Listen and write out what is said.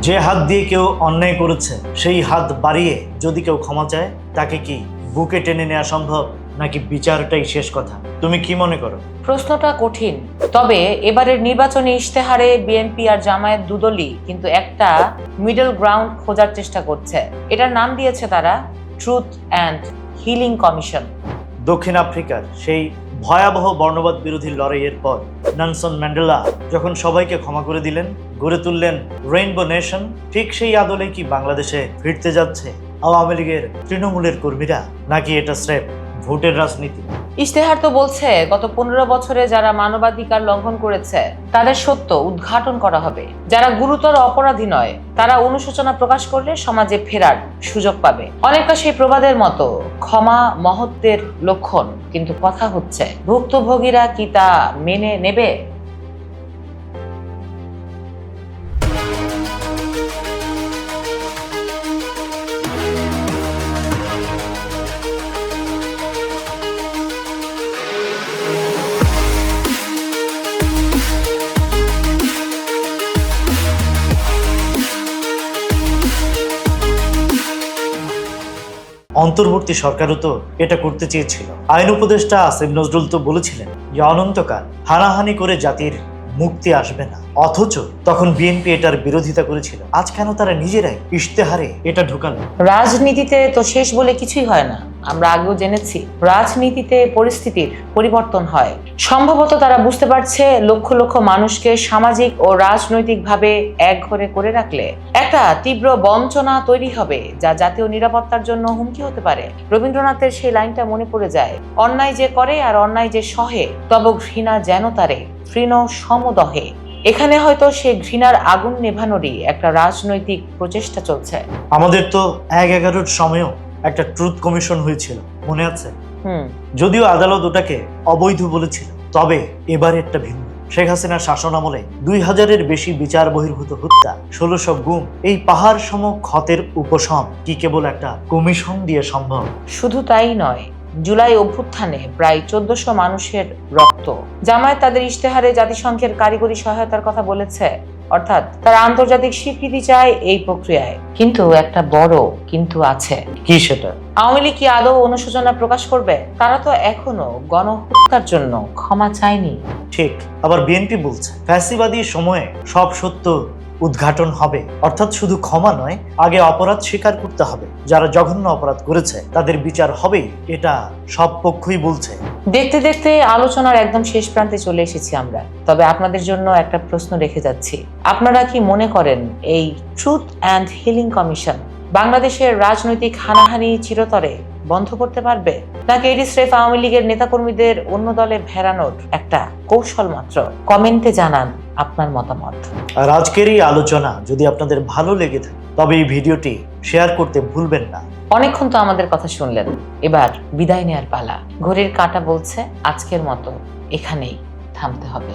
যে হাত দিয়ে কেউ অন্যায় করেছে সেই হাত বাড়িয়ে যদি কেউ ক্ষমা চায় তাকে কি বুকে টেনে নেওয়া সম্ভব, নাকি বিচারটাই শেষ কথা? তুমি কি মনে করো? প্রশ্নটা কঠিন, তবে এবারের নির্বাচনী ইশতেহারে বিএনপি আর জামায়াত দুদলই কিন্তু একটা মিডল গ্রাউন্ড খোঁজার চেষ্টা করছে। এটার নাম দিয়েছে তারা ট্রুথ অ্যান্ড হিলিং কমিশন। দক্ষিণ আফ্রিকার সেই ভয়াবহ বর্ণবাদ বিরোধী লড়াইয়ের পর নেলসন ম্যান্ডেলা যখন সবাইকে ক্ষমা করে দিলেন, গড়ে তুললেন রেইনবো নেশন, ঠিক সেই আদলে কি বাংলাদেশে ফিরতে যাচ্ছে আওয়ামী লীগের তৃণমূলের কর্মীরা, নাকি এটা স্রেফ ভোটের রাজনীতি? ইশতেহার তো বলছে গত 15 বছরে যারা মানবাধিকার লঙ্ঘন করেছে তাদের সত্য উদ্ঘাটন করা হবে। যারা গুরুতর অপরাধী নয় তারা অনুশোচনা প্রকাশ করলে সমাজে ফেরার সুযোগ পাবে। অনেকটা সেই প্রবাদের মতো ক্ষমা মহত্বের লক্ষণ, কিন্তু কথা হচ্ছে ভুক্তভোগীরা কি তা মেনে নেবে? অন্তর্বর্তী সরকারও তো এটা করতে চেয়েছিল। আইন উপদেষ্টা আসিফ নজরুল তো বলেছিলেন যে অনন্তকাল হানাহানি করে জাতির মুক্তি আসবে না, অথচ তখন বিএনপি এটার বিরোধিতা করেছিল। আজ কেন তারা নিজেরাই ইশতেহারে এটা ঢুকালো? রাজনীতিতে তো শেষ বলে কিছুই হয় না, আমরা আগেও জেনেছি। রাজনীতিতে পরিস্থিতির পরিবর্তন হয়। সম্ভবত তারা বুঝতে পারছে লক্ষ লক্ষ মানুষকে সামাজিক ও রাজনৈতিকভাবে একঘরে করে রাখলে একটা তীব্র বঞ্চনা তৈরি হবে, যা জাতীয় নিরাপত্তার জন্য হুমকি হতে পারে। রবীন্দ্রনাথের সেই লাইনটা মনে পড়ে যায়, অন্যায় যে করে আর অন্যায় যে সহে, তব ঘৃণা যেন তারে তৃণ সমদহে। এখানে হয়তো সে ঘৃণার আগুন নেভানোরই একটা রাজনৈতিক প্রচেষ্টা চলছে। আমাদের তো ১/১১-র সময়ও একটা ট্রুথ কমিশন হয়েছিল, মনে আছে? যদিও আদালত ওটাকে অবৈধ বলেছিল, তবে এবারেরটা ভিন্ন। শেখ হাসিনার শাসন আমলে ২০০০-এর বেশি বিচার বহির্ভূত হত্যা, ১৬০০ গুম, এই পাহাড় সম ক্ষতের উপশম কি কেবল একটা কমিশন দিয়ে সম্ভব? শুধু তাই নয়, জুলাই অভ্যুত্থানে প্রায় ১৪০০ মানুষের রক্ত। জামায়াত তাদের ইশতেহারে জাতিসংঘের কারিগরি সহায়তার কথা বলেছে, অর্থাৎ তারা আন্তর্জাতিক স্বীকৃতি চায় এই প্রক্রিয়ায়। কিন্তু একটা বড় কিন্তু আছে। কি সেটা? আওয়ামী লীগ কি আদৌ অনুশোচনা প্রকাশ করবে? তারা তো এখনো গণহত্যার জন্য ক্ষমা চায়নি। ঠিক, আবার বিএনপি বলছে ফ্যাসিবাদী সময়ে সব সত্য উদ্ঘাটন হবে, অর্থাৎ শুধু ক্ষমা নয়, আগে অপরাধ স্বীকার করতে হবে। যারা জঘন্য অপরাধ করেছে তাদের বিচার হবেই, এটা সব পক্ষই বলছে। দেখতে দেখতে আলোচনার একদম শেষ প্রান্তে চলে এসেছি আমরা। তবে আপনাদের জন্য একটা প্রশ্ন রেখে যাচ্ছি, আপনারা কি মনে করেন এই ট্রুথ অ্যান্ড হিলিং কমিশন বাংলাদেশের রাজনৈতিক হানাহানি চিরতরে বন্ধ করতে পারবে, নাকি এটি স্রেফ আওয়ামী লীগের নেতাকর্মীদের অন্য দলে ভেড়ানোর একটা কৌশল মাত্র? কমেন্টে জানান আপনার মতামত। আর আজকের এই আলোচনা যদি আপনাদের ভালো লেগে থাকে তবে এই ভিডিওটি শেয়ার করতে ভুলবেন না। অনেকক্ষণ তো আমাদের কথা শুনলেন, এবার বিদায় নেয়ার পালা। ঘড়ির কাঁটা বলছে আজকের মতো এখানেই থামতে হবে।